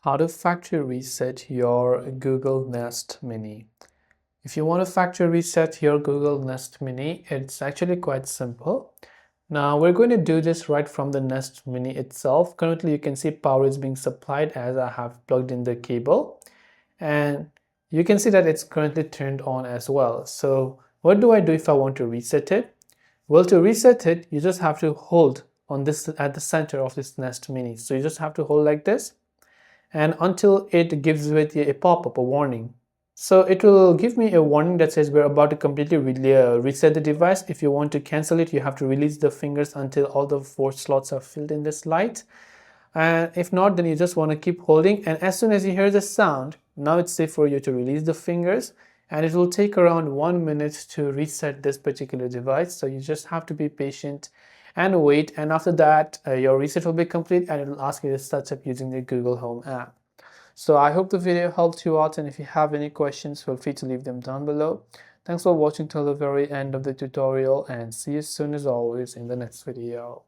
How to factory reset your Google Nest Mini. If you want to factory reset your Google Nest Mini, it's actually quite simple. Now we're going to do this right from the Nest Mini itself. Currently you can see power is being supplied as I have plugged in the cable, and you can see that it's currently turned on as well. So what do I do if I want to reset it? Well, to reset it, you just have to hold on this at the center of this Nest Mini. So you just have to hold like this, and until it gives with a pop-up, a warning. So it will give me a warning that says we're about to completely reset the device. If you want to cancel it, you have to release the fingers until all the 4 slots are filled in this light. And if not, then you just want to keep holding, and as soon as you hear the sound, now it's safe for you to release the fingers, and it will take around 1 minute to reset this particular device. So you just have to be patient and wait, and after that your reset will be complete and it will ask you to start up using the Google Home app. So I hope the video helped you out, and if you have any questions, feel free to leave them down below. Thanks for watching till the very end of the tutorial, and see you soon as always in the next video.